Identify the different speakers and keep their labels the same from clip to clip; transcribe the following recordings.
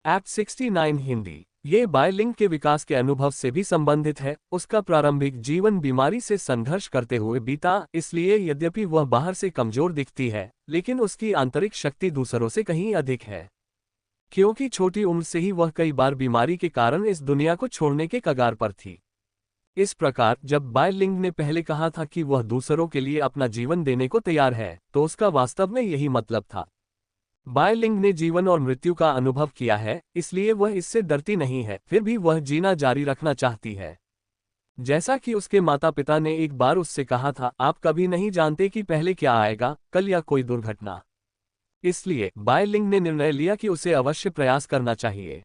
Speaker 1: Act 69 Hindi. ये बायलिंग के विकास के अनुभव से भी संबंधित है। उसका प्रारंभिक जीवन बीमारी से संघर्ष करते हुए बीता, इसलिए यद्यपि वह बाहर से कमजोर दिखती है, लेकिन उसकी आंतरिक शक्ति दूसरों से कहीं अधिक है। क्योंकि छोटी उम्र से ही वह कई बार बीमारी के कारण इस दुनिया को छोड़ने के कगार पर थी। इस प्रकार जब बायलिंग ने पहले कहा था कि वह दूसरों के लिए अपना जीवन देने को तैयार है, तो उसका वास्तव में यही मतलब था। बायलिंग ने जीवन और मृत्यु का अनुभव किया है, इसलिए वह इससे डरती नहीं है, फिर भी वह जीना जारी रखना चाहती है। जैसा कि उसके माता पिता ने एक बार उससे कहा था, आप कभी नहीं जानते कि पहले क्या आएगा, कल या कोई दुर्घटना। इसलिए बायलिंग ने निर्णय लिया कि उसे अवश्य प्रयास करना चाहिए।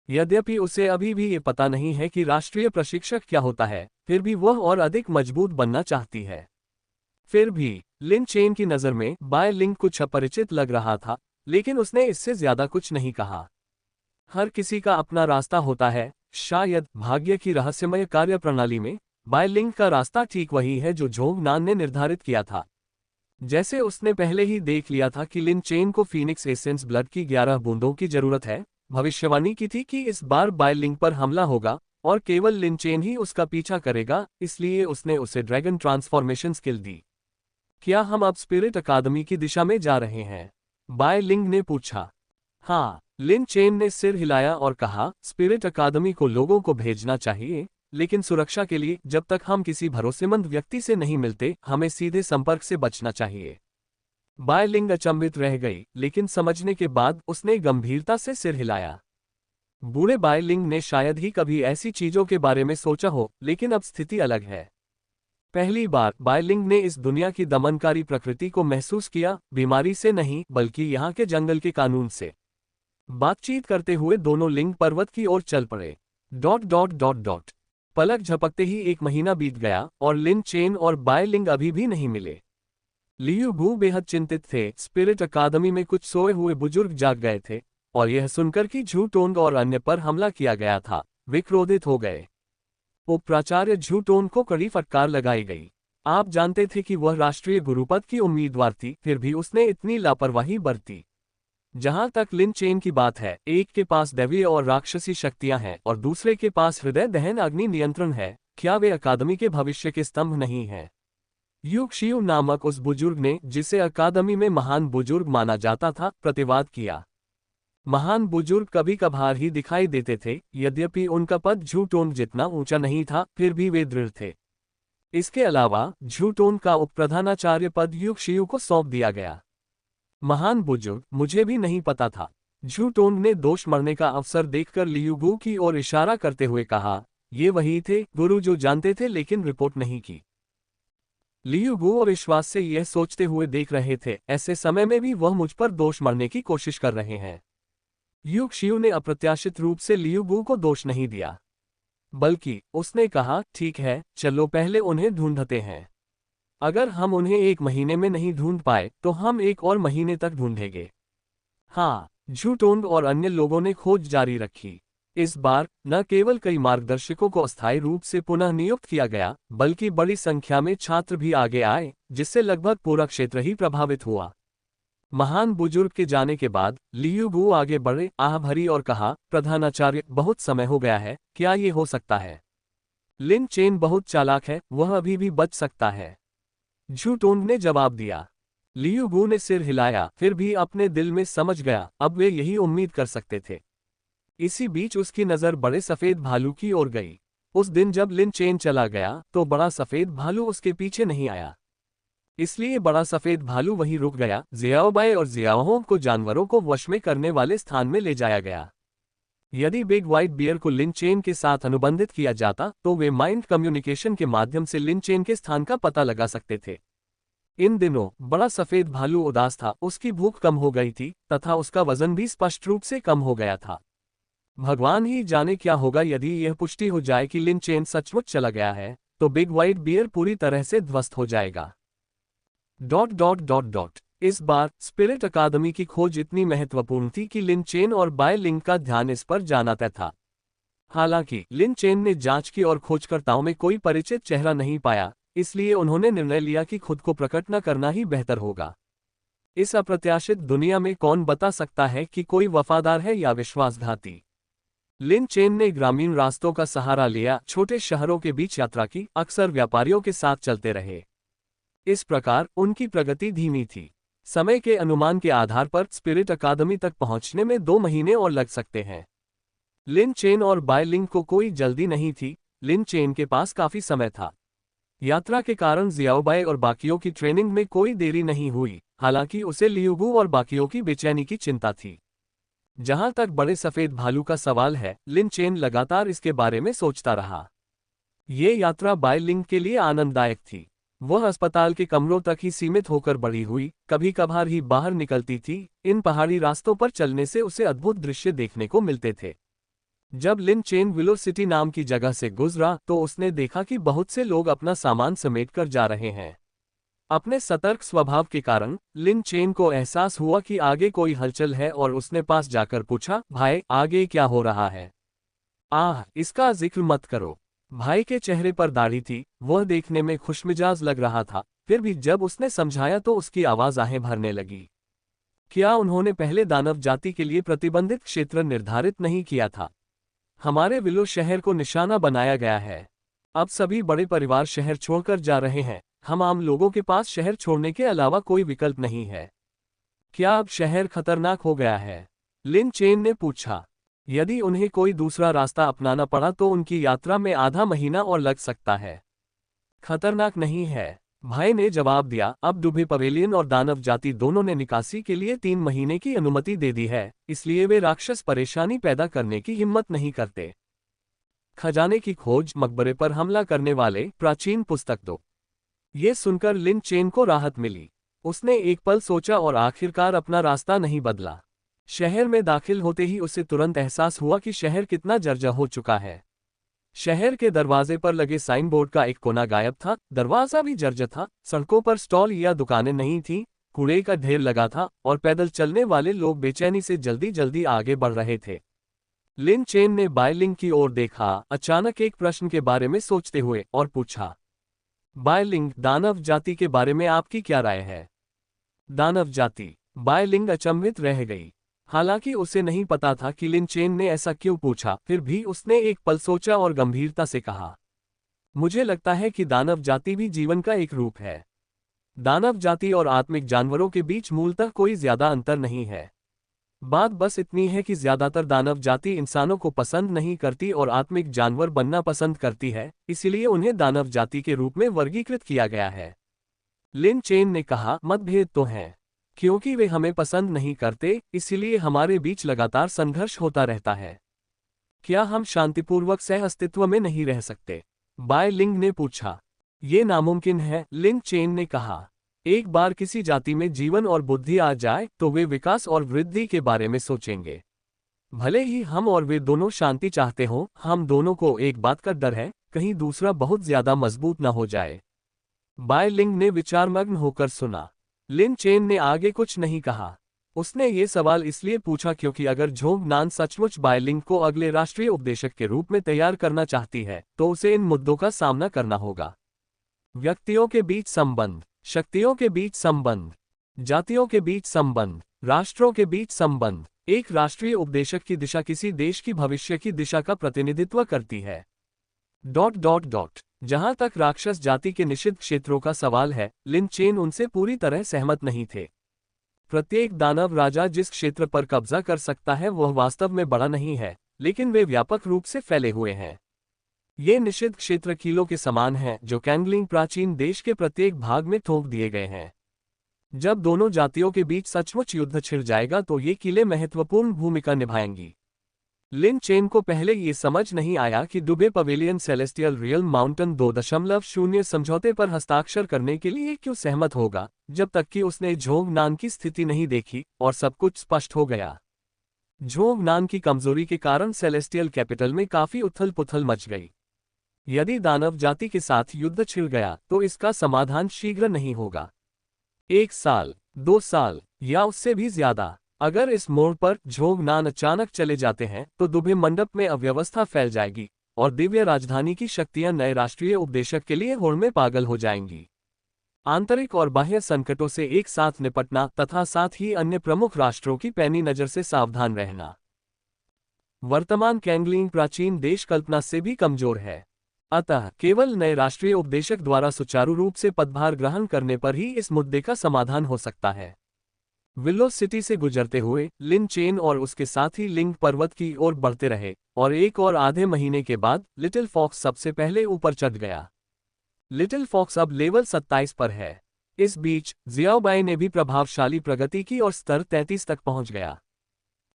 Speaker 1: यद्यपि उसे अभी भी ये पता नहीं है कि राष्ट्रीय प्रशिक्षक क्या होता है, फिर भी वह और अधिक मजबूत बनना चाहती है। फिर भी लिन चेन की नज़र में बायलिंग कुछ अपरिचित लग रहा था, लेकिन उसने इससे ज्यादा कुछ नहीं कहा। हर किसी का अपना रास्ता होता है। शायद भाग्य की रहस्यमय कार्यप्रणाली में बायलिंग का रास्ता ठीक वही है जो झोंग नान ने निर्धारित किया था। जैसे उसने पहले ही देख लिया था कि लिन चेन को फीनिक्स एसेंस ब्लड की 11 बूंदों की जरूरत है, भविष्यवाणी की थी कि इस बार बायलिंग पर हमला होगा और केवल लिन चेन ही उसका पीछा करेगा, इसलिए उसने उसे ड्रैगन ट्रांसफॉर्मेशन स्किल दी। क्या हम अब स्पिरिट अकादमी की दिशा में जा रहे हैं? बायलिंग ने पूछा। हाँ, लिन चेन ने सिर हिलाया और कहा, स्पिरिट अकादमी को लोगों को भेजना चाहिए, लेकिन सुरक्षा के लिए जब तक हम किसी भरोसेमंद व्यक्ति से नहीं मिलते, हमें सीधे संपर्क से बचना चाहिए। बायलिंग अचंभित रह गई, लेकिन समझने के बाद उसने गंभीरता से सिर हिलाया। बूढ़े बायलिंग ने शायद ही कभी ऐसी चीजों के बारे में सोचा हो, लेकिन अब स्थिति अलग है। पहली बार बायलिंग ने इस दुनिया की दमनकारी प्रकृति को महसूस किया, बीमारी से नहीं बल्कि यहाँ के जंगल के कानून से। बातचीत करते हुए दोनों लिंग पर्वत की ओर चल पड़े। पलक झपकते ही 1 महीना बीत गया और लिन चेन और बायलिंग अभी भी नहीं मिले। लियू बू बेहद चिंतित थे। स्पिरिट अकादमी में कुछ सोए हुए बुजुर्ग जाग गए थे, और यह सुनकर कि झूटोंग और अन्य पर हमला किया गया था, वे क्रोधित हो गए। उपाचार्य झूटोन को कड़ी फटकार लगाई गई। आप जानते थे कि वह राष्ट्रीय गुरुपद की उम्मीदवार थी, फिर भी उसने इतनी लापरवाही बरती। जहां तक लिन चेन की बात है, एक के पास दैवीय और राक्षसी शक्तियां हैं और दूसरे के पास हृदय दहन अग्नि नियंत्रण है। क्या वे अकादमी के भविष्य के स्तंभ नहीं हैं? यूक्शियू नामक उस बुजुर्ग ने, जिसे अकादमी में महान बुजुर्ग माना जाता था, प्रतिवाद किया। महान बुजुर्ग कभी कभार ही दिखाई देते थे, यद्यपि उनका पद झूटोन जितना ऊंचा नहीं था, फिर भी वे दृढ़ थे। इसके अलावा झूटोन का उपप्रधानाचार्य पद यूक्शियू को सौंप दिया गया। महान बुजुर्ग, मुझे भी नहीं पता था। झूटोन ने दोष मरने का अवसर देखकर लियूगू की ओर इशारा करते हुए कहा, ये वही थे गुरु जो जानते थे लेकिन रिपोर्ट नहीं की। लियूगू अविश्वास से यह सोचते हुए देख रहे थे, ऐसे समय में भी वह मुझ पर दोष मरने की कोशिश कर रहे हैं। यूक्शियू ने अप्रत्याशित रूप से लियूगू को दोष नहीं दिया, बल्कि उसने कहा, ठीक है, चलो पहले उन्हें ढूंढते हैं। अगर हम उन्हें 1 महीने में नहीं ढूंढ पाए, तो हम 1 और महीने तक ढूंढेंगे। हाँ, झूटोंग और अन्य लोगों ने खोज जारी रखी। इस बार न केवल कई मार्गदर्शकों को अस्थायी रूप से पुनः नियुक्त किया गया, बल्कि बड़ी संख्या में छात्र भी आगे आए, जिससे लगभग पूरा क्षेत्र ही प्रभावित हुआ। महान बुजुर्ग के जाने के बाद लियूगू आगे बढ़े, आह भरी, और कहा, प्रधानाचार्य, बहुत समय हो गया है, क्या ये हो सकता है? लिन चेन बहुत चालाक है, वह अभी भी बच सकता है। झूटोंग ने जवाब दिया। लियूगू ने सिर हिलाया, फिर भी अपने दिल में समझ गया, अब वे यही उम्मीद कर सकते थे। इसी बीच उसकी नजर बड़े सफेद भालू की ओर गई। उस दिन जब लिन चेन चला गया, तो बड़ा सफेद भालू उसके पीछे नहीं आया। इसलिए बड़ा सफेद भालू वहीं रुक गया। जियाओबाई और जियाओहोंग को जानवरों को वश में करने वाले स्थान में ले जाया गया। यदि बिग व्हाइट बियर को लिन चेन के साथ अनुबंधित किया जाता, तो वे माइंड कम्युनिकेशन के माध्यम से लिन चेन के स्थान का पता लगा सकते थे। इन दिनों बड़ा सफेद भालू उदास था, उसकी भूख कम हो गई थी तथा उसका वजन भी स्पष्ट रूप से कम हो गया था। भगवान ही जाने क्या होगा यदि यह पुष्टि हो जाए कि लिन चेन सचमुच चला गया है, तो बिग व्हाइट बियर पूरी तरह से ध्वस्त हो जाएगा। इस बार स्पिरिट अकादमी की खोज इतनी महत्वपूर्ण थी कि लिन चेन और बायलिंग का ध्यान इस पर जाना तय था। हालांकि लिन चेन ने जांच की और खोजकर्ताओं में कोई परिचित चेहरा नहीं पाया, इसलिए उन्होंने निर्णय लिया कि खुद को प्रकट न करना ही बेहतर होगा। इस अप्रत्याशित दुनिया में कौन बता सकता है कि कोई वफादार है या विश्वासघाती। लिन चेन ने ग्रामीण रास्तों का सहारा लिया, छोटे शहरों के बीच यात्रा की, अक्सर व्यापारियों के साथ चलते रहे। इस प्रकार उनकी प्रगति धीमी थी। समय के अनुमान के आधार पर स्पिरिट अकादमी तक पहुंचने में 2 महीने और लग सकते हैं। लिन चेन और बाय लिंग को कोई जल्दी नहीं थी। लिन चेन के पास काफी समय था। यात्रा के कारण जियाओबाई और बाकियों की ट्रेनिंग में कोई देरी नहीं हुई, हालांकि उसे लियुगु और बाकियों की बेचैनी की चिंता थी। जहां तक बड़े सफेद भालू का सवाल है, लिन चेन लगातार इसके बारे में सोचता रहा। ये यात्रा बाय लिंग के लिए आनंददायक थी। वह अस्पताल के कमरों तक ही सीमित होकर बढ़ी हुई, कभी कभार ही बाहर निकलती थी। इन पहाड़ी रास्तों पर चलने से उसे अद्भुत दृश्य देखने को मिलते थे। जब लिन चेन विलो सिटी नाम की जगह से गुजरा तो उसने देखा कि बहुत से लोग अपना सामान समेटकर जा रहे हैं। अपने सतर्क स्वभाव के कारण लिन चेन को एहसास हुआ कि आगे कोई हलचल है और उसने पास जाकर पूछा, भाई आगे क्या हो रहा है? इसका जिक्र मत करो। भाई के चेहरे पर दाढ़ी थी, वह देखने में खुशमिजाज लग रहा था। फिर भी जब उसने समझाया तो उसकी आवाज आहें भरने लगी। क्या उन्होंने पहले दानव जाति के लिए प्रतिबंधित क्षेत्र निर्धारित नहीं किया था? हमारे विलो शहर को निशाना बनाया गया है। अब सभी बड़े परिवार शहर छोड़कर जा रहे हैं। हम आम लोगों के पास शहर छोड़ने के अलावा कोई विकल्प नहीं है। क्या अब शहर खतरनाक हो गया है? लिन चेन ने पूछा। यदि उन्हें कोई दूसरा रास्ता अपनाना पड़ा तो उनकी यात्रा में आधा महीना और लग सकता है। खतरनाक नहीं है, भाई ने जवाब दिया। अब डुबे पवेलियन और दानव जाति दोनों ने निकासी के लिए 3 महीने की अनुमति दे दी है, इसलिए वे राक्षस परेशानी पैदा करने की हिम्मत नहीं करते। खजाने की खोज, मकबरे पर हमला करने वाले, प्राचीन पुस्तक दो। ये सुनकर लिन चेन को राहत मिली। उसने एक पल सोचा और आखिरकार अपना रास्ता नहीं बदला। शहर में दाखिल होते ही उसे तुरंत एहसास हुआ कि शहर कितना जर्जर हो चुका है। शहर के दरवाजे पर लगे साइन बोर्ड का एक कोना गायब था, दरवाजा भी जर्जर था। सड़कों पर स्टॉल या दुकानें नहीं थीं, कूड़े का ढेर लगा था और पैदल चलने वाले लोग बेचैनी से जल्दी जल्दी आगे बढ़ रहे थे। लिन चेन ने बाय लिंग की ओर देखा, अचानक एक प्रश्न के बारे में सोचते हुए, और पूछा, बाय लिंग, दानव जाति के बारे में आपकी क्या राय है? दानव जाति? बाय लिंग अचंभित रह गई। हालांकि उसे नहीं पता था कि लिन चेन ने ऐसा क्यों पूछा, फिर भी उसने एक पल सोचा और गंभीरता से कहा, मुझे लगता है कि दानव जाति भी जीवन का एक रूप है। दानव जाति और आत्मिक जानवरों के बीच मूलतः कोई ज्यादा अंतर नहीं है। बात बस इतनी है कि ज्यादातर दानव जाति इंसानों को पसंद नहीं करती और आत्मिक जानवर बनना पसंद करती है, इसलिए उन्हें दानव जाति के रूप में वर्गीकृत किया गया है। लिन चेन ने कहा, मतभेद तो हैं। क्योंकि वे हमें पसंद नहीं करते, इसलिए हमारे बीच लगातार संघर्ष होता रहता है। क्या हम शांतिपूर्वक सह अस्तित्व में नहीं रह सकते? बाय लिंग ने पूछा। ये नामुमकिन है, लिन चेन ने कहा। एक बार किसी जाति में जीवन और बुद्धि आ जाए तो वे विकास और वृद्धि के बारे में सोचेंगे। भले ही हम और वे दोनों शांति चाहते हों, हम दोनों को एक बात का डर है, कहीं दूसरा बहुत ज्यादा मजबूत न हो जाए। बाय लिंग ने विचारमग्न होकर सुना। लिन चेन ने आगे कुछ नहीं कहा। उसने ये सवाल इसलिए पूछा क्योंकि अगर झोंग नान सचमुच बाय लिंग को अगले राष्ट्रीय उपदेशक के रूप में तैयार करना चाहती है तो उसे इन मुद्दों का सामना करना होगा। व्यक्तियों के बीच संबंध, शक्तियों के बीच संबंध, जातियों के बीच संबंध, राष्ट्रों के बीच संबंध। एक राष्ट्रीय उपदेशक की दिशा किसी देश की भविष्य की दिशा का प्रतिनिधित्व करती है। ... जहां तक राक्षस जाति के निषिद्ध क्षेत्रों का सवाल है, लिन चेन उनसे पूरी तरह सहमत नहीं थे। प्रत्येक दानव राजा जिस क्षेत्र पर कब्जा कर सकता है वह वास्तव में बड़ा नहीं है, लेकिन वे व्यापक रूप से फैले हुए हैं। ये निषिद्ध क्षेत्र किलों के समान हैं जो कैंगलिंग प्राचीन देश के प्रत्येक भाग में थोप दिए गए हैं। जब दोनों जातियों के बीच सचमुच युद्ध छिड़ जाएगा तो ये किले महत्वपूर्ण भूमिका निभाएंगी। लिन चेन को पहले ये समझ नहीं आया कि डुबे पवेलियन सेलेस्टियल रियल माउंटेन 2.0 समझौते पर हस्ताक्षर करने के लिए क्यों सहमत होगा, जब तक कि उसने झोंग नान की स्थिति नहीं देखी, और सब कुछ स्पष्ट हो गया। झोंग नान की कमजोरी के कारण सेलेस्टियल कैपिटल में काफी उथल पुथल मच गई। यदि दानव जाति के साथ युद्ध छिड़ गया तो इसका समाधान शीघ्र नहीं होगा। 1 साल, 2 साल या उससे भी ज्यादा। अगर इस मोड़ पर झोंग नान अचानक चले जाते हैं तो दुबे मंडप में अव्यवस्था फैल जाएगी और दिव्य राजधानी की शक्तियां नए राष्ट्रीय उपदेशक के लिए होड़ में पागल हो जाएंगी। आंतरिक और बाह्य संकटों से एक साथ निपटना तथा साथ ही अन्य प्रमुख राष्ट्रों की पैनी नज़र से सावधान रहना। वर्तमान कैंगलिंग प्राचीन देश कल्पना से भी कमजोर है। अतः केवल नए राष्ट्रीय उपदेशक द्वारा सुचारू रूप से पदभार ग्रहण करने पर ही इस मुद्दे का समाधान हो सकता है। विलो सिटी से गुजरते हुए लिन चेन और उसके साथी लिंग पर्वत की ओर बढ़ते रहे और एक और आधे महीने के बाद लिटिल फॉक्स सबसे पहले ऊपर चढ़ गया। लिटिल फॉक्स अब लेवल 27 पर है। इस बीच जियाओबाई ने भी प्रभावशाली प्रगति की और स्तर 33 तक पहुंच गया।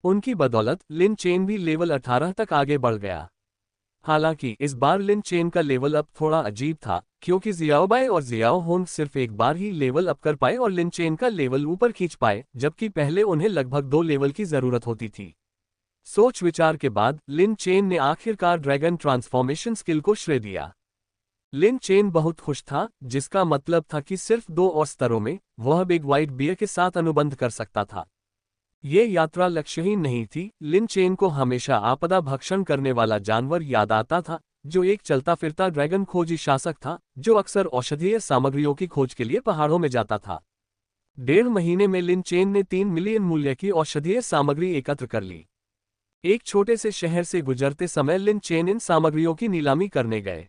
Speaker 1: उनकी बदौलत लिन चेन भी लेवल 18 तक आगे बढ़ गया। हालांकि इस बार लिन चेन का लेवल अप थोड़ा अजीब था, क्योंकि जियाओबाई और जियाओ होंग सिर्फ एक बार ही लेवल अप कर पाए और लिन चेन का लेवल ऊपर खींच पाए, जबकि पहले उन्हें लगभग 2 लेवल की जरूरत होती थी। सोच विचार के बाद लिन चेन ने आखिरकार ड्रैगन ट्रांसफॉर्मेशन स्किल को श्रेय दिया। लिन चेन बहुत खुश था, जिसका मतलब था कि सिर्फ 2 और स्तरों में वह बिग व्हाइट बियर के साथ अनुबंध कर सकता था। ये यात्रा लक्ष्यहीन नहीं थी। लिन चेन को हमेशा आपदा भक्षण करने वाला जानवर याद आता था, जो एक चलता फिरता ड्रैगन खोजी शासक था, जो अक्सर औषधीय सामग्रियों की खोज के लिए पहाड़ों में जाता था। 1.5 महीने में लिन चेन ने 3 मिलियन मूल्य की औषधीय सामग्री एकत्र कर ली। एक छोटे से शहर से गुजरते समय लिन चेन इन सामग्रियों की नीलामी करने गए।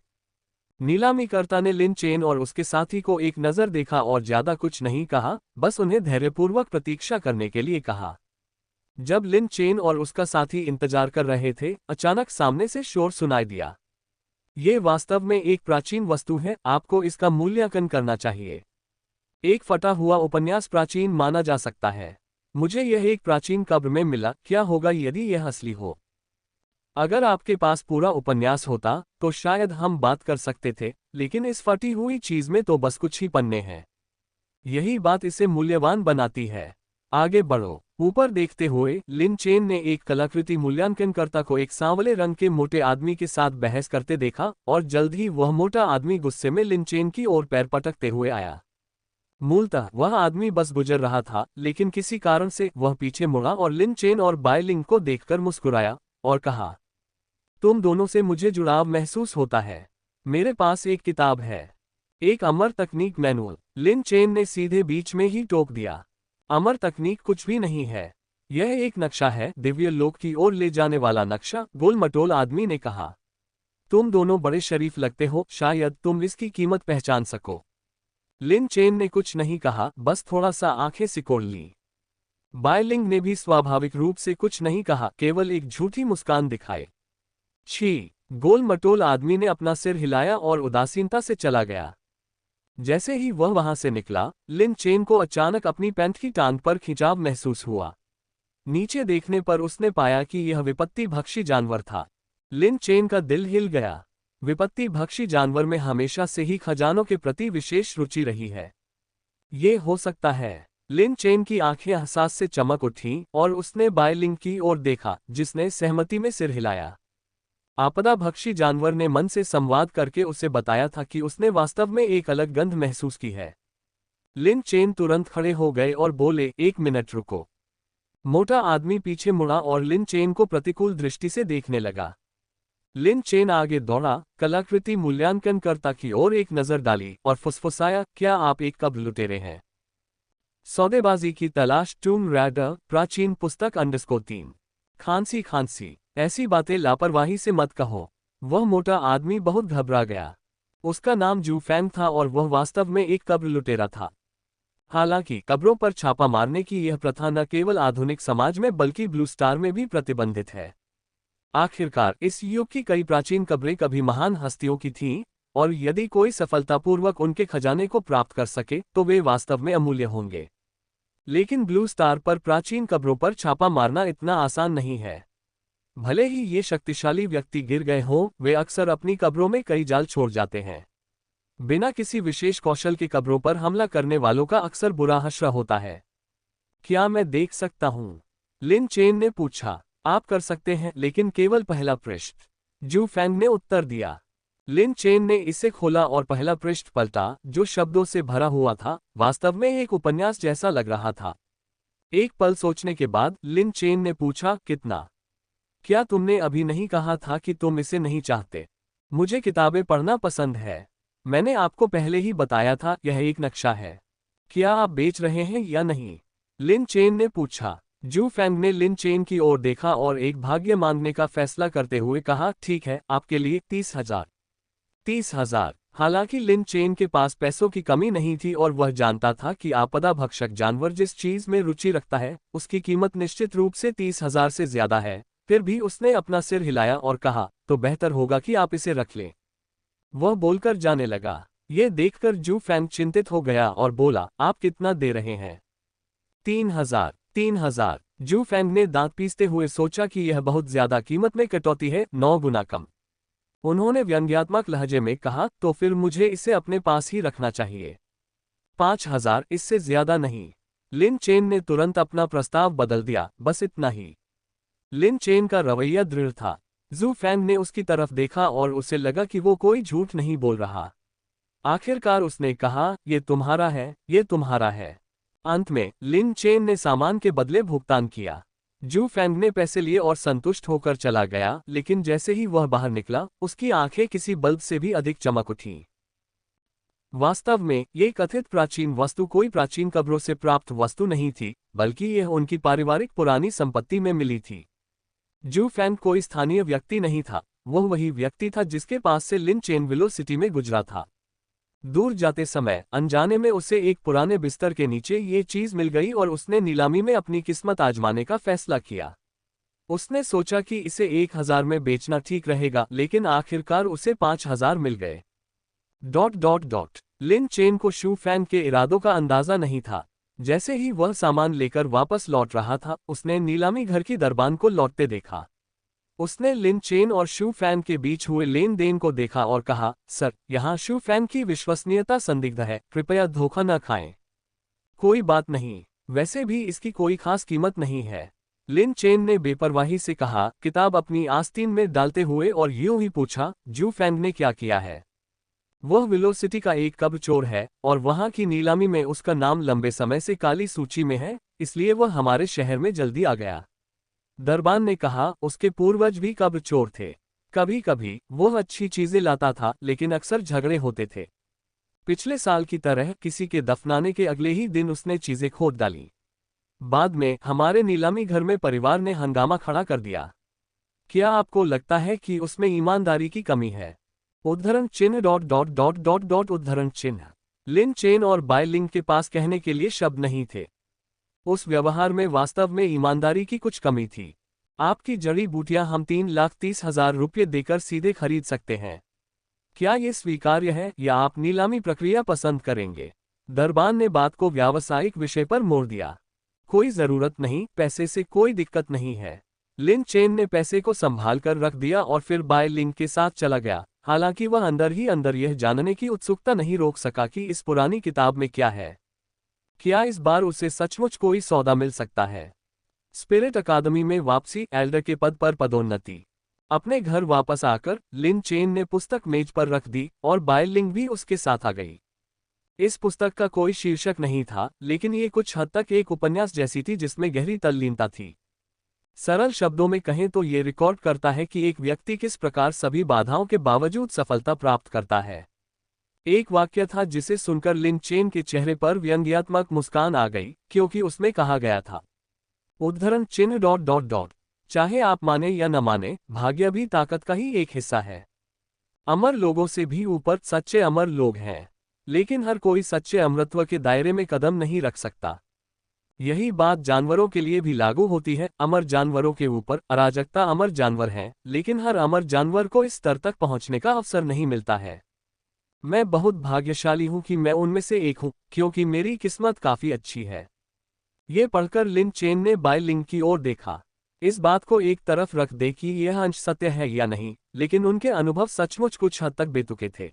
Speaker 1: नीलामीकर्ता ने लिन चेन और उसके साथी को एक नज़र देखा और ज्यादा कुछ नहीं कहा, बस उन्हें धैर्यपूर्वक प्रतीक्षा करने के लिए कहा। जब लिन चेन और उसका साथी इंतजार कर रहे थे, अचानक सामने से शोर सुनाई दिया। ये वास्तव में एक प्राचीन वस्तु है, आपको इसका मूल्यांकन करना चाहिए। एक फटा हुआ उपन्यास प्राचीन माना जा सकता है। मुझे यह एक प्राचीन कब्र में मिला, क्या होगा यदि यह असली हो? अगर आपके पास पूरा उपन्यास होता तो शायद हम बात कर सकते थे, लेकिन इस फटी हुई चीज में तो बस कुछ ही पन्ने हैं। यही बात इसे मूल्यवान बनाती है। आगे बढ़ो। ऊपर देखते हुए लिन चेन ने एक कलाकृति मूल्यांकनकर्ता को एक सांवले रंग के मोटे आदमी के साथ बहस करते देखा और जल्द ही वह मोटा आदमी गुस्से में लिन चेन की ओर पैर पटकते हुए आया। मूलतः वह आदमी बस गुजर रहा था, लेकिन किसी कारण से वह पीछे मुड़ा और लिन चेन और बायलिंग को देखकर मुस्कुराया और कहा, तुम दोनों से मुझे जुड़ाव महसूस होता है। मेरे पास एक किताब है, एक अमर तकनीक मैनुअल। लिन चेन ने सीधे बीच में ही टोक दिया, अमर तकनीक कुछ भी नहीं है, यह एक नक्शा है, दिव्य लोक की ओर ले जाने वाला नक्शा, गोल-मटोल आदमी ने कहा। तुम दोनों बड़े शरीफ लगते हो, शायद तुम इसकी कीमत पहचान सको। लिन चेन ने कुछ नहीं कहा, बस थोड़ा सा आंखें सिकोड़ ली। बायलिंग ने भी स्वाभाविक रूप से कुछ नहीं कहा, केवल एक झूठी मुस्कान दिखाए। छी! गोल-मटोल आदमी ने अपना सिर हिलाया और उदासीनता से चला गया। जैसे ही वह वहां से निकला, लिन चेन को अचानक अपनी पैंट की टांग पर खिंचाव महसूस हुआ। नीचे देखने पर उसने पाया कि यह विपत्ति भक्षी जानवर था। लिन चेन का दिल हिल गया। विपत्ति भक्षी जानवर में हमेशा से ही खजानों के प्रति विशेष रुचि रही है। ये हो सकता है। लिन चेन की आंखें एहसास से चमक उठीं और उसने बायलिंग की ओर देखा, जिसने सहमति में सिर हिलाया। आपदा भक्षी जानवर ने मन से संवाद करके उसे बताया था कि उसने वास्तव में एक अलग गंध महसूस की है। लिन चेन तुरंत खड़े हो गए और बोले, एक मिनट रुको। मोटा आदमी पीछे मुड़ा और लिन चेन को प्रतिकूल दृष्टि से देखने लगा। लिन चेन आगे दौड़ा, कलाकृति मूल्यांकनकर्ता की ओर एक नजर डाली और फुसफुसाया, क्या आप एक कब्र लुटेरे हैं? सौदेबाजी की तलाश टूम रैडर, प्राचीन पुस्तक _3। खांसी, ऐसी बातें लापरवाही से मत कहो। वह मोटा आदमी बहुत घबरा गया। उसका नाम जू फैंग था और वह वास्तव में एक कब्र लुटेरा था। हालांकि कब्रों पर छापा मारने की यह प्रथा न केवल आधुनिक समाज में बल्कि ब्लू स्टार में भी प्रतिबंधित है। आखिरकार इस युग की कई प्राचीन कब्रें कभी महान हस्तियों की थीं, और यदि कोई सफलतापूर्वक उनके खजाने को प्राप्त कर सके तो वे वास्तव में अमूल्य होंगे। लेकिन ब्लू स्टार पर प्राचीन कब्रों पर छापा मारना इतना आसान नहीं है। भले ही ये शक्तिशाली व्यक्ति गिर गए हों, वे अक्सर अपनी कब्रों में कई जाल छोड़ जाते हैं। बिना किसी विशेष कौशल के कब्रों पर हमला करने वालों का अक्सर बुरा हश्र होता है। क्या मैं देख सकता हूं? लिन चेन ने पूछा। आप कर सकते हैं, लेकिन केवल पहला पृष्ठ, जू फैंग ने उत्तर दिया। लिन चेन ने इसे खोला और पहला पृष्ठ पलटा, जो शब्दों से भरा हुआ था। वास्तव में एक उपन्यास जैसा लग रहा था। एक पल सोचने के बाद लिन चेन ने पूछा, कितना? क्या तुमने अभी नहीं कहा था कि तुम इसे नहीं चाहते? मुझे किताबें पढ़ना पसंद है। मैंने आपको पहले ही बताया था, यह एक नक्शा है। क्या आप बेच रहे हैं या नहीं? लिन चेन ने पूछा। जू फैंग ने लिन चेन की ओर देखा और एक भाग्य मांगने का फैसला करते हुए कहा, ठीक है, आपके लिए 30,000। 30,000। हालांकि लिन चेन के पास पैसों की कमी नहीं थी और वह जानता था कि आपदा भक्षक जानवर जिस चीज में रुचि रखता है उसकी कीमत निश्चित रूप से 30,000 से ज्यादा है। फिर भी उसने अपना सिर हिलाया और कहा, तो बेहतर होगा कि आप इसे रख लें। वह बोलकर जाने लगा। यह देखकर जू फैंग चिंतित हो गया और बोला, आप कितना दे रहे हैं? 3,000। 3,000। जू फैंग ने दांत पीसते हुए सोचा कि यह बहुत ज्यादा कीमत में कटौती है, 9 गुना कम। उन्होंने व्यंग्यात्मक लहजे में कहा, तो फिर मुझे इसे अपने पास ही रखना चाहिए। 5,000, इससे ज्यादा नहीं। लिन चेन ने तुरंत अपना प्रस्ताव बदल दिया, बस इतना ही। लिन चेन का रवैया दृढ़ था। जू फैंग ने उसकी तरफ देखा और उसे लगा कि वो कोई झूठ नहीं बोल रहा। आखिरकार उसने कहा, ये तुम्हारा है, ये तुम्हारा है। अंत में लिन चेन ने सामान के बदले भुगतान किया। जू फैंग ने पैसे लिए और संतुष्ट होकर चला गया, लेकिन जैसे ही वह बाहर निकला उसकी आंखें किसी बल्ब से भी अधिक चमक उठीं। वास्तव में ये कथित प्राचीन वस्तु कोई प्राचीन कब्रों से प्राप्त वस्तु नहीं थी, बल्कि यह उनकी पारिवारिक पुरानी संपत्ति में मिली थी। जू फैंग कोई स्थानीय व्यक्ति नहीं था, वह वही व्यक्ति था जिसके पास से लिन चेन विलो सिटी में गुजरा था। दूर जाते समय अनजाने में उसे एक पुराने बिस्तर के नीचे ये चीज मिल गई और उसने नीलामी में अपनी किस्मत आजमाने का फैसला किया। उसने सोचा कि इसे 1,000 में बेचना ठीक रहेगा, लेकिन आखिरकार उसे 5,000 मिल गए। लिन चेन को शू फैंग के इरादों का अंदाजा नहीं था। जैसे ही वह सामान लेकर वापस लौट रहा था, उसने नीलामी घर की दरबान को लौटते देखा। उसने लिन चेन और शू फैन के बीच हुए लेन देन को देखा और कहा, सर, यहाँ शू फैन की विश्वसनीयता संदिग्ध है, कृपया धोखा न खाएं। कोई बात नहीं, वैसे भी इसकी कोई खास कीमत नहीं है। लिन चेन ने बेपरवाही से कहा, किताब अपनी आस्तीन में डालते हुए, और यूं ही पूछा, जू फैंग ने क्या किया है? वह विलो सिटी का एक कब्र चोर है और वहां की नीलामी में उसका नाम लंबे समय से काली सूची में है, इसलिए वह हमारे शहर में जल्दी आ गया। दरबान ने कहा, उसके पूर्वज भी कब्र चोर थे। कभी कभी वह अच्छी चीजें लाता था, लेकिन अक्सर झगड़े होते थे। पिछले साल की तरह किसी के दफनाने के अगले ही दिन उसने चीजें खोद डाली। बाद में हमारे नीलामी घर में परिवार ने हंगामा खड़ा कर दिया। क्या आपको लगता है कि उसमें ईमानदारी की कमी है? उद्धरण चिन्ह उद्धरण चिन्ह। लिन चेन और बाय लिंग के पास कहने के लिए शब्द नहीं थे। उस व्यवहार में वास्तव में ईमानदारी की कुछ कमी थी। आपकी जड़ी बूटियां हम 3,30,000 रुपये देकर सीधे खरीद सकते हैं। क्या ये स्वीकार्य है या आप नीलामी प्रक्रिया पसंद करेंगे? दरबान ने बात को व्यावसायिक विषय पर मोड़ दिया। कोई जरूरत नहीं, पैसे से कोई दिक्कत नहीं है। लिन चेन ने पैसे को संभाल कर रख दिया और फिर बाय लिंग के साथ चला गया। हालांकि वह अंदर ही अंदर यह जानने की उत्सुकता नहीं रोक सका कि इस पुरानी किताब में क्या है। क्या इस बार उसे सचमुच कोई सौदा मिल सकता है? स्पिरिट अकादमी में वापसी, एल्डर के पद पर पदोन्नति। अपने घर वापस आकर लिन चेन ने पुस्तक मेज पर रख दी और बाय लिंग भी उसके साथ आ गई। इस पुस्तक का कोई शीर्षक नहीं था, लेकिन ये कुछ हद तक एक उपन्यास जैसी थी जिसमें गहरी तल्लीनता थी। सरल शब्दों में कहें तो ये रिकॉर्ड करता है कि एक व्यक्ति किस प्रकार सभी बाधाओं के बावजूद सफलता प्राप्त करता है। एक वाक्य था जिसे सुनकर लिन चेन के चेहरे पर व्यंग्यात्मक मुस्कान आ गई, क्योंकि उसमें कहा गया था, उद्धरण चिन्ह। चाहे आप माने या न माने, भाग्य भी ताकत का ही एक हिस्सा है। अमर लोगों से भी ऊपर सच्चे अमर लोग हैं, लेकिन हर कोई सच्चे अमरत्व के दायरे में कदम नहीं रख सकता। यही बात जानवरों के लिए भी लागू होती है। अमर जानवरों के ऊपर अराजकता अमर जानवर हैं, लेकिन हर अमर जानवर को इस स्तर तक पहुंचने का अवसर नहीं मिलता है। मैं बहुत भाग्यशाली हूं कि मैं उनमें से एक हूं, क्योंकि मेरी किस्मत काफी अच्छी है। ये पढ़कर लिन चेन ने बाय लिंग की ओर देखा। इस बात को एक तरफ रख दे कि यह अंश सत्य है या नहीं, लेकिन उनके अनुभव सचमुच कुछ हद तक बेतुके थे।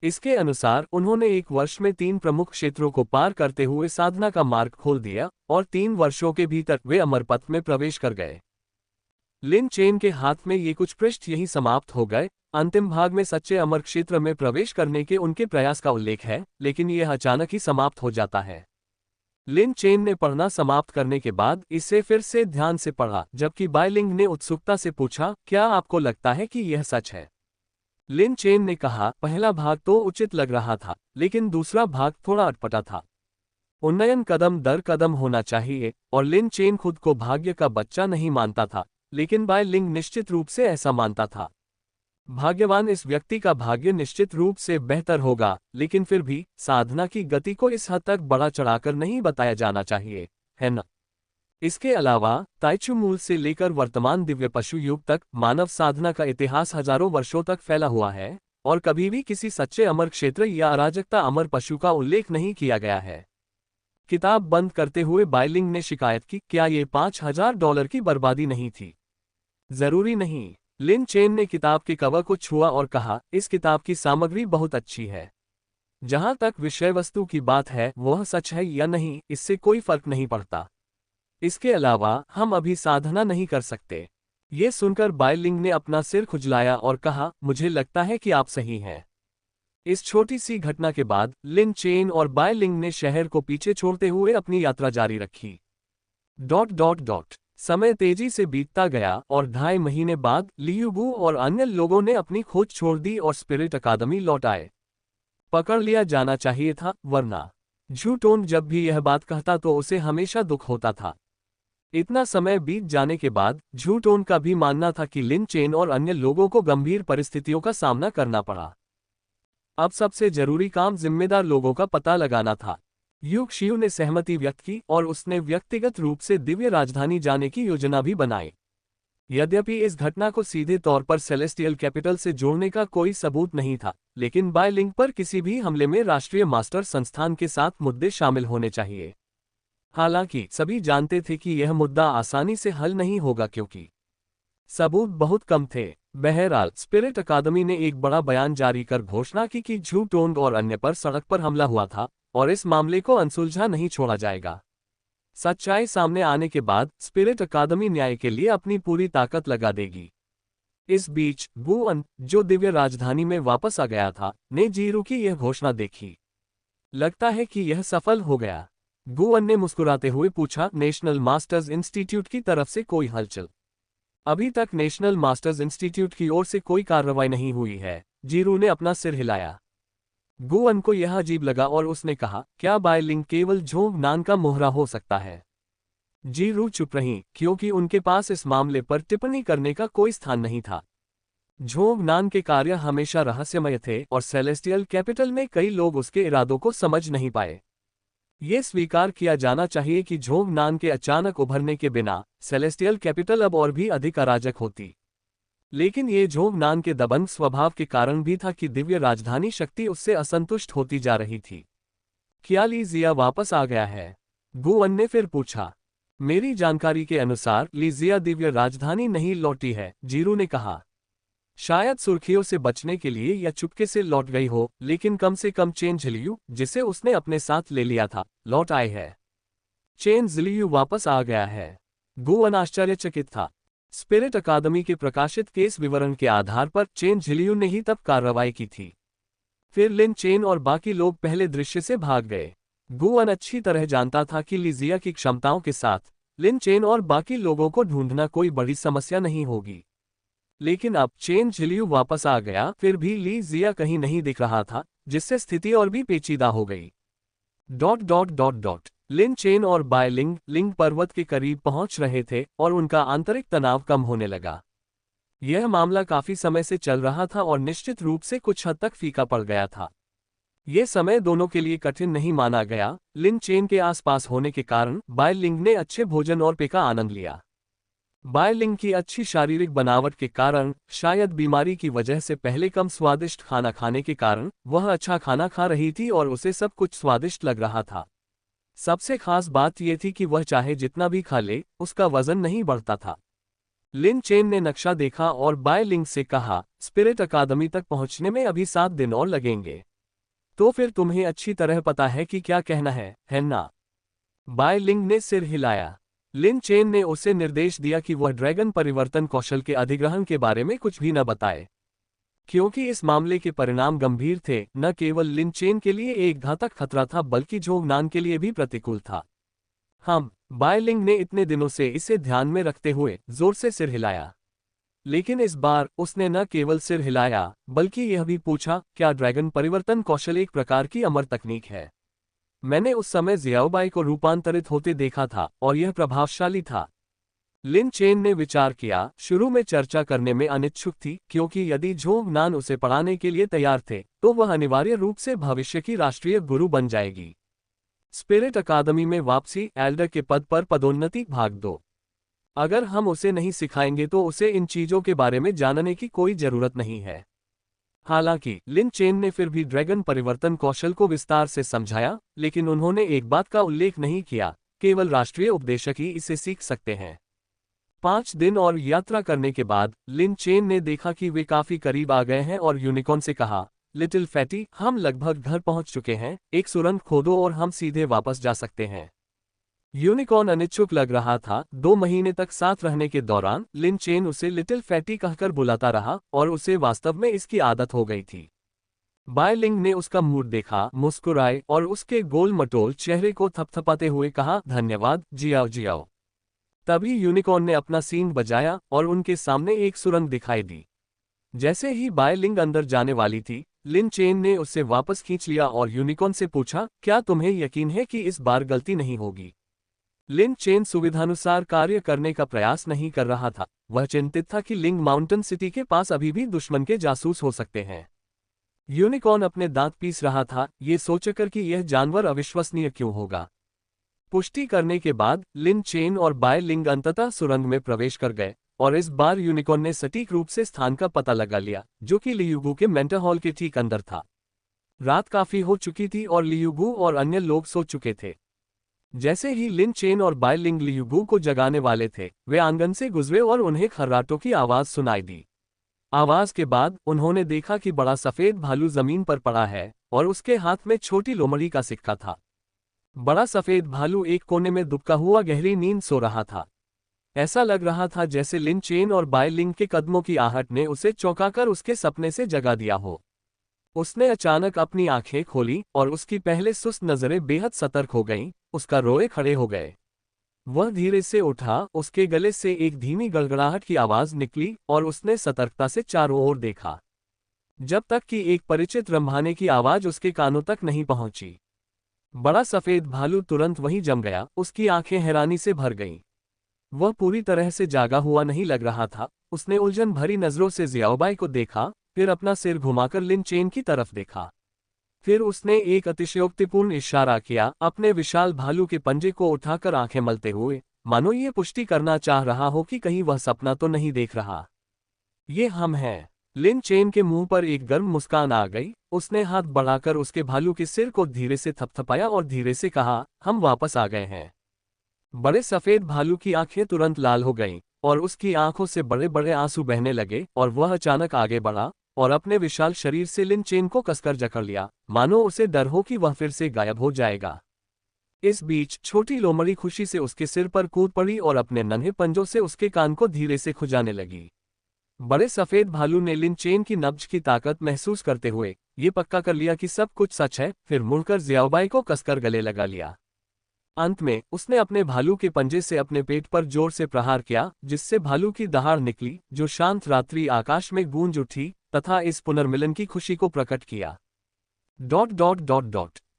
Speaker 1: इसके अनुसार उन्होंने एक वर्ष में 3 प्रमुख क्षेत्रों को पार करते हुए साधना का मार्ग खोल दिया और 3 वर्षों के भीतर वे अमरपथ में प्रवेश कर गए। लिन चेन के हाथ में ये कुछ पृष्ठ यही समाप्त हो गए। अंतिम भाग में सच्चे अमर क्षेत्र में प्रवेश करने के उनके प्रयास का उल्लेख है, लेकिन यह अचानक ही समाप्त हो जाता है। लिन चेन ने पढ़ना समाप्त करने के बाद इसे फिर से ध्यान से पढ़ा, जबकि बाय लिंग ने उत्सुकता से पूछा, क्या आपको लगता है कि यह सच है? लिन चेन ने कहा, पहला भाग तो उचित लग रहा था, लेकिन दूसरा भाग थोड़ा अटपटा था। उन्नयन कदम दर कदम होना चाहिए, और लिन चेन खुद को भाग्य का बच्चा नहीं मानता था, लेकिन बाय लिंग निश्चित रूप से ऐसा मानता था। भाग्यवान इस व्यक्ति का भाग्य निश्चित रूप से बेहतर होगा, लेकिन फिर भी साधना की गति को इस हद तक बड़ा चढ़ाकर नहीं बताया जाना चाहिए, है न? इसके अलावा ताइचु मूल से लेकर वर्तमान दिव्य पशु युग तक मानव साधना का इतिहास हजारों वर्षों तक फैला हुआ है, और कभी भी किसी सच्चे अमर क्षेत्र या अराजकता अमर पशु का उल्लेख नहीं किया गया है। किताब बंद करते हुए बायलिंग ने शिकायत की, क्या ये $5000 की बर्बादी नहीं थी? जरूरी नहीं। लिन चेन ने किताब के कवर को छुआ और कहा, इस किताब की सामग्री बहुत अच्छी है। जहां तक विषय वस्तु की बात है, वह सच है या नहीं, इससे कोई फर्क नहीं पड़ता। इसके अलावा हम अभी साधना नहीं कर सकते। ये सुनकर बायलिंग ने अपना सिर खुजलाया और कहा, मुझे लगता है कि आप सही हैं। इस छोटी सी घटना के बाद लिन चेन और बायलिंग ने शहर को पीछे छोड़ते हुए अपनी यात्रा जारी रखी। समय तेजी से बीतता गया और 2.5 महीने बाद लियुबू और अन्य लोगों ने अपनी खोज छोड़ दी और स्पिरिट अकादमी लौट आए। पकड़ लिया जाना चाहिए था, वरना झूटोन जब भी यह बात कहता तो उसे हमेशा दुख होता था। इतना समय बीत जाने के बाद झूटोन का भी मानना था कि लिन चेन और अन्य लोगों को गंभीर परिस्थितियों का सामना करना पड़ा। अब सबसे जरूरी काम जिम्मेदार लोगों का पता लगाना था। युग शियू ने सहमति व्यक्त की और उसने व्यक्तिगत रूप से दिव्य राजधानी जाने की योजना भी बनाई। यद्यपि इस घटना को सीधे तौर पर सेलेस्टियल कैपिटल से जोड़ने का कोई सबूत नहीं था, लेकिन बायलिंग पर किसी भी हमले में राष्ट्रीय मास्टर संस्थान के साथ मुद्दे शामिल होने चाहिए। हालांकि सभी जानते थे कि यह मुद्दा आसानी से हल नहीं होगा क्योंकि सबूत बहुत कम थे। बहरहाल स्पिरिट अकादमी ने एक बड़ा बयान जारी कर घोषणा की कि झूटोंग और अन्य पर सड़क पर हमला हुआ था और इस मामले को अनसुलझा नहीं छोड़ा जाएगा। सच्चाई सामने आने के बाद स्पिरिट अकादमी न्याय के लिए अपनी पूरी ताकत लगा देगी। इस बीच गुअन, जो दिव्य राजधानी में वापस आ गया था, ने जीरू की यह घोषणा देखी। लगता है कि यह सफल हो गया। गुअन ने मुस्कुराते हुए पूछा, नेशनल मास्टर्स इंस्टीट्यूट की तरफ से कोई हलचल? अभी तक नेशनल मास्टर्स इंस्टीट्यूट की ओर से कोई कार्रवाई नहीं हुई है। जीरू ने अपना सिर हिलाया। गुअन को यह अजीब लगा और उसने कहा, क्या बायलिंग केवल झोंग नान का मोहरा हो सकता है? जीरू चुप रही, क्योंकि उनके पास इस मामले पर टिप्पणी करने का कोई स्थान नहीं था। झोंग नान के कार्य हमेशा रहस्यमय थे और सेलेस्टियल कैपिटल में कई लोग उसके इरादों को समझ नहीं पाए। ये स्वीकार किया जाना चाहिए कि झोंग नान के अचानक उभरने के बिना सेलेस्टियल कैपिटल अब और भी अधिक अराजक होती। लेकिन ये झोंग नान के दबंग स्वभाव के कारण भी था कि दिव्य राजधानी शक्ति उससे असंतुष्ट होती जा रही थी। क्या ली जिया वापस आ गया है? गुअन ने फिर पूछा। मेरी जानकारी के अनुसार ली जिया दिव्य राजधानी नहीं लौटी है, जीरू ने कहा। शायद सुर्खियों से बचने के लिए या चुपके से लौट गई हो, लेकिन कम से कम चेन झिलियू, जिसे उसने अपने साथ ले लिया था, लौट आई है। चेन झिलियू वापस आ गया है। गुअन आश्चर्यचकित था। स्पिरिट अकादमी के प्रकाशित केस विवरण के आधार पर चेन झिलियू ने ही तब कार्रवाई की थी। फिर लिन चेन और बाकी लोग पहले दृश्य से भाग गए। गुअन अच्छी तरह जानता था कि लिजिया की क्षमताओं के साथ लिन चेन और बाकी लोगों को ढूंढना कोई बड़ी समस्या नहीं होगी। लेकिन अब चेन झिलियू वापस आ गया, फिर भी ली जिया कहीं नहीं दिख रहा था, जिससे स्थिति और भी पेचीदा हो गई। लिन चेन और बायलिंग लिंग पर्वत के करीब पहुंच रहे थे और उनका आंतरिक तनाव कम होने लगा। यह मामला काफी समय से चल रहा था और निश्चित रूप से कुछ हद तक फीका पड़ गया था। यह समय दोनों के लिए कठिन नहीं माना गया। लिन चेन के आसपास होने के कारण बायलिंग ने अच्छे भोजन और पेय का आनंद लिया। बायलिंग की अच्छी शारीरिक बनावट के कारण, शायद बीमारी की वजह से पहले कम स्वादिष्ट खाना खाने के कारण, वह अच्छा खाना खा रही थी और उसे सब कुछ स्वादिष्ट लग रहा था। सबसे खास बात यह थी कि वह चाहे जितना भी खा ले, उसका वजन नहीं बढ़ता था। लिन चेन ने नक्शा देखा और बायलिंग से कहा, स्पिरिट अकादमी तक पहुंचने में अभी 7 दिन और लगेंगे। तो फिर तुम्हें अच्छी तरह पता है कि क्या कहना है ना? बायलिंग ने सिर हिलाया। लिन चेन ने उसे निर्देश दिया कि वह ड्रैगन परिवर्तन कौशल के अधिग्रहण के बारे में कुछ भी न बताए, क्योंकि इस मामले के परिणाम गंभीर थे। न केवल लिन चेन के लिए एक घातक खतरा था, बल्कि झोंग नान के लिए भी प्रतिकूल था। बायलिंग ने इतने दिनों से इसे ध्यान में रखते हुए जोर से सिर हिलाया। लेकिन इस बार उसने न केवल सिर हिलाया बल्कि यह भी पूछा, क्या ड्रैगन परिवर्तन कौशल एक प्रकार की अमर तकनीक है? मैंने उस समय जियाओबाई को रूपांतरित होते देखा था और यह प्रभावशाली था। लिन चेन ने विचार किया। शुरू में चर्चा करने में अनिच्छुक थी क्योंकि यदि झोंग नान उसे पढ़ाने के लिए तैयार थे तो वह अनिवार्य रूप से भविष्य की राष्ट्रीय गुरु बन जाएगी। स्पिरिट अकादमी में वापसी, एल्डर के पद पर पदोन्नति, भाग 2। अगर हम उसे नहीं सिखाएंगे तो उसे इन चीजों के बारे में जानने की कोई जरूरत नहीं है। हालांकि लिन चेन ने फिर भी ड्रैगन परिवर्तन कौशल को विस्तार से समझाया, लेकिन उन्होंने एक बात का उल्लेख नहीं किया, केवल राष्ट्रीय उपदेशक ही इसे सीख सकते हैं। 5 दिन और यात्रा करने के बाद लिन चेन ने देखा कि वे काफी करीब आ गए हैं और यूनिकॉर्न से कहा, लिटिल फैटी, हम लगभग घर पहुंच चुके हैं, एक सुरंग खोदो और हम सीधे वापस जा सकते हैं। यूनिकॉर्न अनिच्छुक लग रहा था। 2 महीने तक साथ रहने के दौरान लिन चेन उसे लिटिल फैटी कहकर बुलाता रहा और उसे वास्तव में इसकी आदत हो गई थी। बायलिंग ने उसका मूड देखा, मुस्कुराए और उसके गोल मटोल चेहरे को थपथपाते हुए कहा, धन्यवाद, जियाओ जियाओ। तभी यूनिकॉर्न ने अपना सींग बजाया और उनके सामने एक सुरंग दिखाई दी। जैसे ही बायलिंग अंदर जाने वाली थी, लिन चेन ने उससे वापस खींच लिया और यूनिकॉर्न से पूछा, क्या तुम्हें यकीन है कि इस बार गलती नहीं होगी? लिन चेन सुविधानुसार कार्य करने का प्रयास नहीं कर रहा था। वह चिंतित था कि लिंग माउंटेन सिटी के पास अभी भी दुश्मन के जासूस हो सकते हैं। यूनिकॉर्न अपने दांत पीस रहा था, ये सोचकर कि यह जानवर अविश्वसनीय क्यों होगा। पुष्टि करने के बाद लिन चेन और बाय लिंग अंततः सुरंग में प्रवेश कर गए और इस बार यूनिकॉर्न ने सटीक रूप से स्थान का पता लगा लिया, जो कि लियुगु के मेंटर हॉल के ठीक अंदर था। रात काफी हो चुकी थी और लियुगु और अन्य लोग सो चुके थे। जैसे ही लिन चेन और बाय लिंग लियुगु को जगाने वाले थे, वे आंगन से गुजरे और उन्हें खर्राटों की आवाज सुनाई दी। आवाज के बाद उन्होंने देखा कि बड़ा सफेद भालू जमीन पर पड़ा है और उसके हाथ में छोटी लोमड़ी का सिक्का था। बड़ा सफेद भालू एक कोने में दुबका हुआ गहरी नींद सो रहा था। ऐसा लग रहा था जैसे लिन चेन और बाय लिंग के कदमों की आहट ने उसे चौंकाकर उसके सपने से जगा दिया हो। उसने अचानक अपनी आंखें खोली और उसकी पहले सुस्त नजरें बेहद सतर्क हो गईं, उसका रोए खड़े हो गए। वह धीरे से उठा, उसके गले से एक धीमी गड़गड़ाहट की आवाज निकली और उसने सतर्कता से चारों ओर देखा, जब तक कि एक परिचित रंभाने की आवाज उसके कानों तक नहीं पहुंची। बड़ा सफेद भालू तुरंत वहीं जम गया, उसकी आंखें हैरानी से भर गईं। वह पूरी तरह से जागा हुआ नहीं लग रहा था। उसने उलझन भरी नजरों से जियाओबाई को देखा, फिर अपना सिर घुमाकर लिन चेन की तरफ देखा। फिर उसने एक अतिशयोक्तिपूर्ण इशारा किया, अपने विशाल भालू के पंजे को उठाकर आंखें मलते हुए, मानो ये पुष्टि करना चाह रहा हो कि कहीं वह सपना तो नहीं देख रहा। ये हम हैं। लिन चेन के मुंह पर एक गर्म मुस्कान आ गई। उसने हाथ बढ़ाकर उसके भालू के सिर को धीरे से थपथपाया और धीरे से कहा, हम वापस आ गए हैं। बड़े सफेद भालू की आंखें तुरंत लाल हो गईं और उसकी आंखों से बड़े बड़े आंसू बहने लगे और वह अचानक आगे बढ़ा और अपने विशाल शरीर से लिन चेन को कसकर जकड़ लिया, मानो उसे डर हो कि वह फिर से गायब हो जाएगा। इस बीच छोटी लोमड़ी खुशी से उसके सिर पर कूद पड़ी और अपने नन्हे पंजों से उसके कान को धीरे से खुजाने लगी। बड़े सफेद भालू ने लिन चेन की नब्ज की ताकत महसूस करते हुए ये पक्का कर लिया कि सब कुछ सच है, फिर मुड़कर जियाओबाई को कसकर गले लगा लिया। अंत में उसने अपने भालू के पंजे से अपने पेट पर जोर से प्रहार किया, जिससे भालू की दहाड़ निकली, जो शांत रात्रि आकाश में गूंज उठी तथा इस पुनर्मिलन की खुशी को प्रकट किया। ...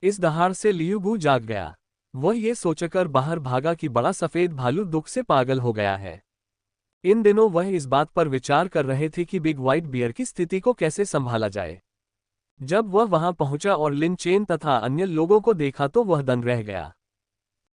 Speaker 1: इस दहाड़ से लियुगु जाग गया। वह ये सोचकर बाहर भागा कि बड़ा सफेद भालू दुख से पागल हो गया है। इन दिनों वह इस बात पर विचार कर रहे थे कि बिग व्हाइट बियर की स्थिति को कैसे संभाला जाए। जब वह वहां पहुंचा और लिन चेन तथा अन्य लोगों को देखा तो वह दंग रह गया।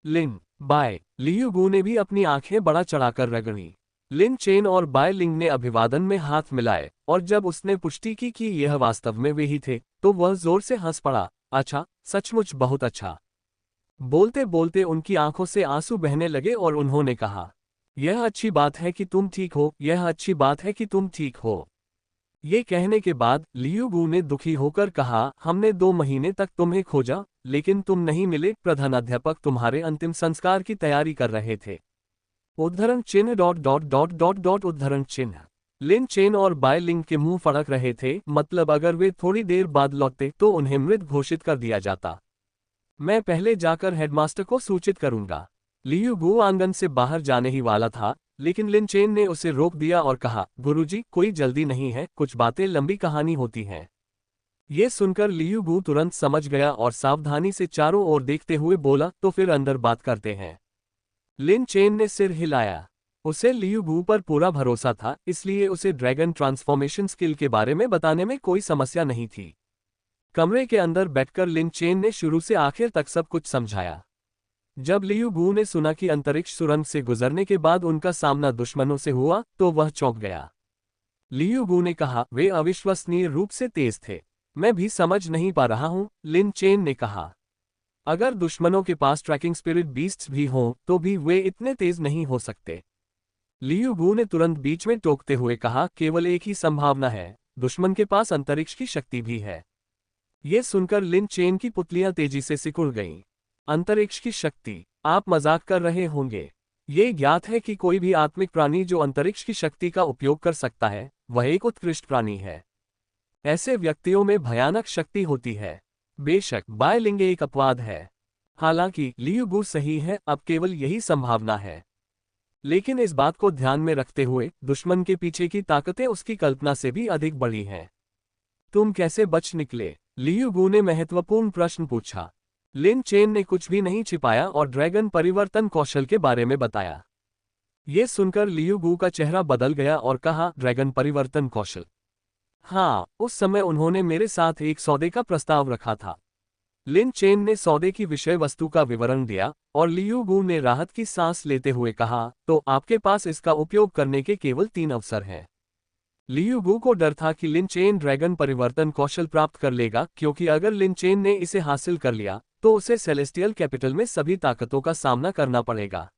Speaker 1: लिन, बाय, लियुगु ने भी अपनी आंखें बड़ा चढ़ाकर रगड़ी। लिन चेन और बाय लिंग ने अभिवादन में हाथ मिलाए और जब उसने पुष्टि की कि यह वास्तव में वे ही थे, तो वह जोर से हंस पड़ा। अच्छा, सचमुच बहुत अच्छा। बोलते बोलते उनकी आंखों से आंसू बहने लगे और उन्होंने कहा, यह अच्छी बात है कि तुम ठीक हो, यह अच्छी बात है कि तुम ठीक हो। ये कहने के बाद लियुगु ने दुखी होकर कहा, हमने 2 महीने तक तुम्हें खोजा, लेकिन तुम नहीं मिले। प्रधानाध्यापक तुम्हारे अंतिम संस्कार की तैयारी कर रहे थे। उद्धरण चिन्ह ... उद्धरण चिन्ह। लिन चेन और बाय लिंग के मुंह फड़क रहे थे, मतलब अगर वे थोड़ी देर बाद लौटते तो उन्हें मृत घोषित कर दिया जाता। मैं पहले जाकर हेडमास्टर को सूचित करूंगा। लियुगु आंगन से बाहर जाने ही वाला था लेकिन लिन चेन ने उसे रोक दिया और कहा, गुरुजी, कोई जल्दी नहीं है, कुछ बातें लंबी कहानी होती हैं। ये सुनकर लियू बू तुरंत समझ गया और सावधानी से चारों ओर देखते हुए बोला, तो फिर अंदर बात करते हैं। लिन चेन ने सिर हिलाया। उसे लियू बू पर पूरा भरोसा था, इसलिए उसे ड्रैगन ट्रांसफॉर्मेशन स्किल के बारे में बताने में कोई समस्या नहीं थी। कमरे के अंदर बैठकर लिन चेन ने शुरू से आखिर तक सब कुछ समझाया। जब लियू बू ने सुना कि अंतरिक्ष सुरंग से गुजरने के बाद उनका सामना दुश्मनों से हुआ, तो वह चौंक गया। लियू बू ने कहा, वे अविश्वसनीय रूप से तेज थे। मैं भी समझ नहीं पा रहा हूं, लिन चेन ने कहा। अगर दुश्मनों के पास ट्रैकिंग स्पिरिट बीस्ट्स भी हों, तो भी वे इतने तेज नहीं हो सकते। लियू बू ने तुरंत बीच में टोकते हुए कहा, केवल एक ही संभावना है, दुश्मन के पास अंतरिक्ष की शक्ति भी है। ये सुनकर लिन चेन की पुतलियां तेजी से सिकुड़ गईं। अंतरिक्ष की शक्ति? आप मजाक कर रहे होंगे। ये ज्ञात है कि कोई भी आत्मिक प्राणी जो अंतरिक्ष की शक्ति का उपयोग कर सकता है, वह एक उत्कृष्ट प्राणी है। ऐसे व्यक्तियों में भयानक शक्ति होती है। बेशक बायलिंग एक अपवाद है। हालांकि लियू बू सही है, अब केवल यही संभावना है। लेकिन इस बात को ध्यान में रखते हुए, दुश्मन के पीछे की ताकतें उसकी कल्पना से भी अधिक बड़ी हैं। तुम कैसे बच निकले? लियू बू ने महत्वपूर्ण प्रश्न पूछा। लिन चेन ने कुछ भी नहीं छिपाया और ड्रैगन परिवर्तन कौशल के बारे में बताया। ये सुनकर लियू बू का चेहरा बदल गया और कहा, ड्रैगन परिवर्तन कौशल? हाँ, उस समय उन्होंने मेरे साथ एक सौदे का प्रस्ताव रखा था। लिन चेन ने सौदे की विषय वस्तु का विवरण दिया और लियू बू ने राहत की सांस लेते हुए कहा, तो आपके पास इसका उपयोग करने के केवल 3 अवसर हैं। लियू बू को डर था कि लिन चेन ड्रैगन परिवर्तन कौशल प्राप्त कर लेगा, क्योंकि अगर लिन चेन ने इसे हासिल कर लिया तो उसे सेलेस्टियल कैपिटल में सभी ताकतों का सामना करना पड़ेगा।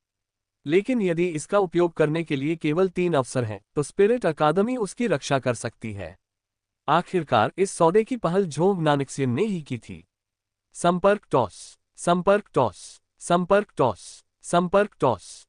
Speaker 1: लेकिन यदि इसका उपयोग करने के लिए केवल 3 अवसर हैं, तो स्पिरिट अकादमी उसकी रक्षा कर सकती है। आखिरकार इस सौदे की पहल झोंग नानकसियन ने ही की थी। संपर्क टॉस, संपर्क टॉस, संपर्क टॉस, संपर्क टॉस।